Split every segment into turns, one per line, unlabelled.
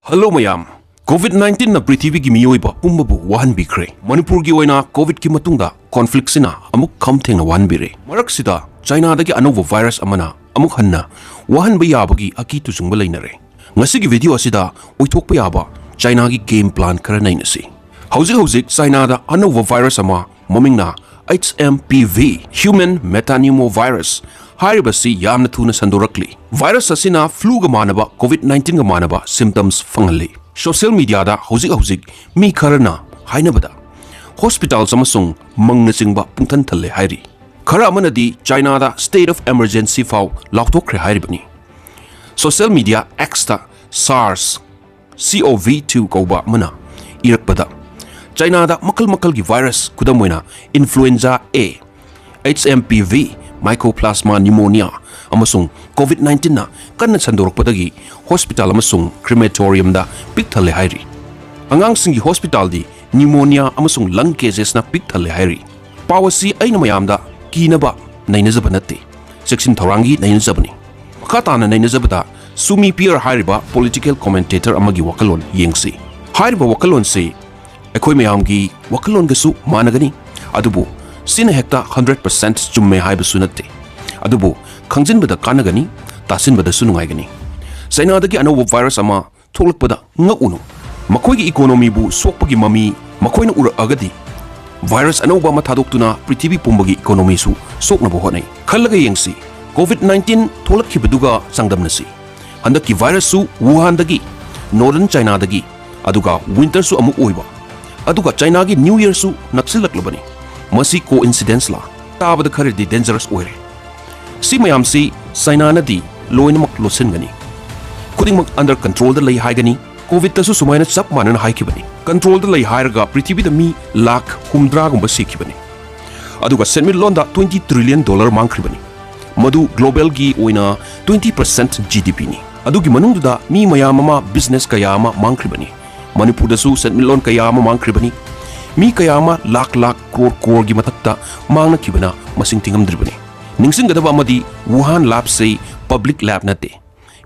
Hello mayam. COVID-19 na prithvi gi miyoiba pumbabu wahan bikre. Manipur gi oina COVID ki matungda conflict sina amuk khamtheng na wahan bire. Marak sida China dagi Anouba virus amana amuk hanna wahan ba yabagi aki tujungba leinare. Ngasi gi video asida oithokpa yaba China gi game plan khara nainasi. Hauzik China da Anouba virus ama momingna HMPV Human Metapneumovirus Haribasi yamna thuna sandorakli. Virus asina flu ga manaba COVID-19 ga manaba symptoms fangali. Social media da hauzik mi kharana hainabada hospitals amasung mangna chingba pungthan thalle hairi. Khara amanadi China da state of emergency fau lautokre hairibani. Social media X da SARS CoV-2 kauba mana irakpada China da makal gi virus kudamoina influenza A HMPV Mycoplasma pneumonia amasung COVID-19 na kanna sandorokpadagi hospital amasung crematorium da pikthale hairi. Angang singi hospital di pneumonia amasung lung cases na pikthale hairi. Pawasi aina mayam da kinaba nainazaba natte. Seksin thorangi nainazabani. Makatana nainazabada Sumi Pierre hairiba political commentator amagi wakalon yengsi. Hairiba wakalon se ekoi mayam gi wakalon gasu managani adubu sina hekta 100% jumme haibasu natte. Adubu khangjinbada kanagani tasinbada sunungaigani. China dagi Anouba virus ama tholakpada ngakunu. Makoigi economy bu sokpagi mami makoina ura agadi. Virus Anouba ma thadoktuna prithvi pumbagi economy su soknabo honai. Khallaga yengsi COVID-19 tholakhibaduga sangdamnasi. Handaki virus su Wuhan dagi Northern China dagi aduga winter su amu oiba. Aduga China gi New Year su naksilaklabani. Masi coincidence la tabada kharidi dangerous oire. Si mayam si Chinana di loinamak losengani. Kudingmak under control da lay haigani. COVID tasu sumayna chap manana haikibani. Control da lay hairaga prithvi da mi lakh humdra gumba sikibani. Aduga senmil londa $20 trillion mangkribani. Madu global gi oina 20% GDP ni. Adugi manungdu da mi mayamama business kayama mangkribani. Manipur da su senmil lon kayama mangkribani. Mi kayama lakh crore gi matakta mangna kibana masing tingam dribani. Ningsing gadaba amadi Wuhan lab say public lab nate.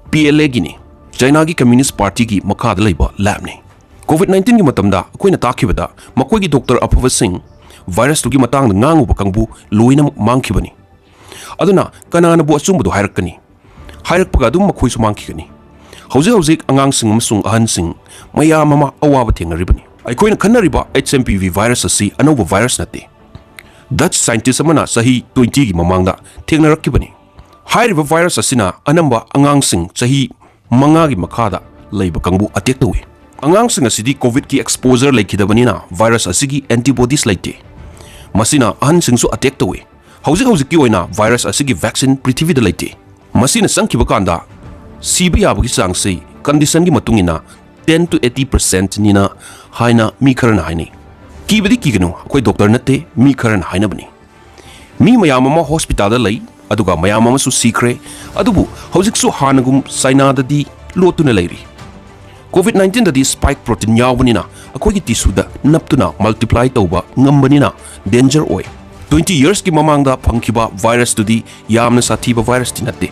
PLA gini China gi Communist Party gi makada laiba lab ne. COVID-19 gi matamda akoina takibada makoi gi Dr. Apava Singh virus tu gi matang da ngangu bakangbu loina mangkibani. Aduna kanana bu asumbu hairakani. Hairakpaga dum makoi su mangkigani. Hauzik angang sing amasung ahan sing mayamama awaba thengaribani. Aikoina khanariba HMPV virus asi Anouba virus nate. Dutch scientist amana sahi 20 gi mamangda thengnarakibani. Hairiba virus asina anamba angangsing sahi manga gi makhada leiba kangbu attack tawi. Angangsing asidi COVID ki exposure laikhidabanina virus asigi antibodies laite. Masina ahansing su attack tawi. Hauzik ki oina virus asigi vaccine prithvi da laite. Masina sangkiba kanda siba yabagi sangse condition gi matungina 10 to 80% nina haina mi kharana haini. Kibadi kigano koi doctor nate mi kharana haina bani. Mi mayamama hospital da lai aduga mayamama su Sire adubu hauzik su hanagum China da di lotuna lairi. COVID-19 da di spike protein yawbanina akoi gi tissue da naptuna multiply tauba ngambanina danger oi. 20 years ki mamangda phangkiba virus tu di yamna sathiba virus tinate.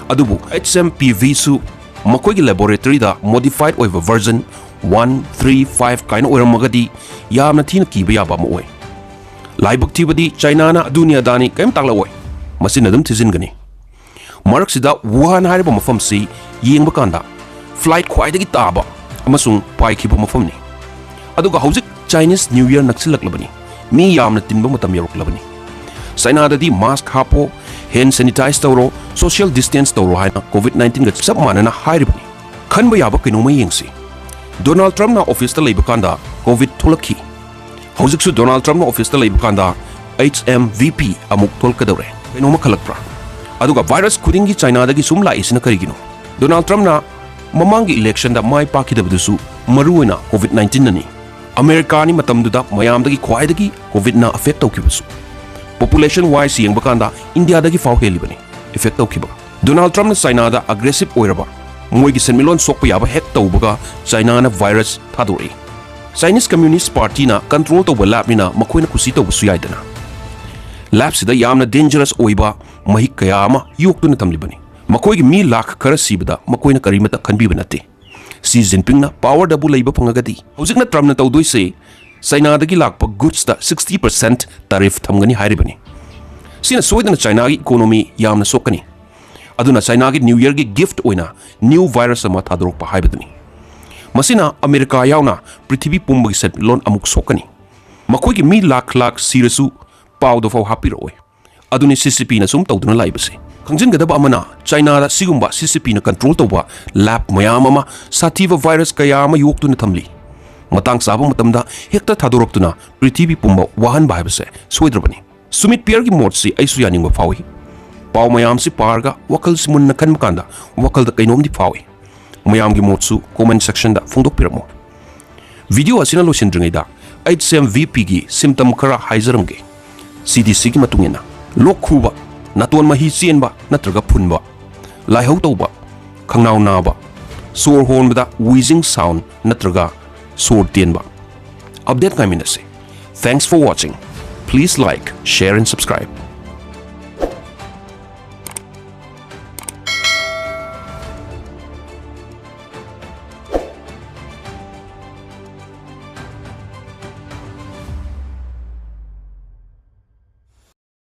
Adubu HMPV su makoi gi laboratory da modified oiva version 135 kaina oiramagadi yamna thina kiba yaba ma oi. Laibak thibadi Chinana dunia dani kaim takla oi. Masina dum thizingani. Marak sida Wuhan hariba mafam si yengba kanda flight khwaidagi taba amasung paikhiba mafam ni. Aduga hauzik Chinese New Year naksilaklabani. Mi yamna tinba matam yaroklabani. China dadi mask hapo, hand sanitize tawro, social distance tawro haina COVID-19 ga sab manana hairibani. Khanba yaba kinoma yengsi. Donald Trump na office ta leiba kanda COVID tholakhi. Hauzik su Donald Trump na office ta leiba kanda HMVP amuk tholkadawre. Kinoma khalakpra. Aduga virus kudingi China dagi sumla isina karigino. Donald Trump na mamangi election da mai pakidabdusu maruina COVID-19 nani. America ni matamduda mayam dagi khwaidagi COVID na affect tawkibasu. Population wise yengba kanda India dagi fau helibani effect tawkiba. Donald Trump na China da aggressive oiraba. Moigi senmilon sokpa yaba hek tawbaga China na virus Thadorake. Chinese Communist Party na control tawba lab nina makoina kusi tawbasu yaidana. Lab sida yamna dangerous oiba mahik kaya ama yoktuna tamlibani. Makoigi mi lakh khara sibada makoina karimata khanbiba nate. Xi Jinping na power da bu leiba phangagadi hojik na Trump na tawdoi se China dagi lakpa goods da 60% tariff thamgani hairibani sina soidana China gi economy yamna sokani aduna China gi new year gi gift oina new virus ama thadorokpa haibadani masina America yauna prithvi pumba gi setlon amuk sokani makoi gi mi lakh sirasu pau do fo happy roe aduni CCP na sum tawduna laibase kangjin gadaba amana China da sigumba CCP na control tawba lab mayam ama sativa virus kaya ama yoktuna thamli matang saba matamda hekta thadoroktuna prithvi pumba wahan baibase soidrabani sumit pier gi motsi aisu yaning fawi paw mayam si parga wakal simun na kan makanda wakal da kainom di fawi mayam gi motsu comment section da phungdok piramo video asina lo sindringaida HMVP gi symptom khara haizaramge CDC gi matungena lokhuba naton mahi chenba natraga phunba laihau tawba khangnau naba sor honbada wheezing sound natraga sor tenba update ngai minase thanks for watching please like share and subscribe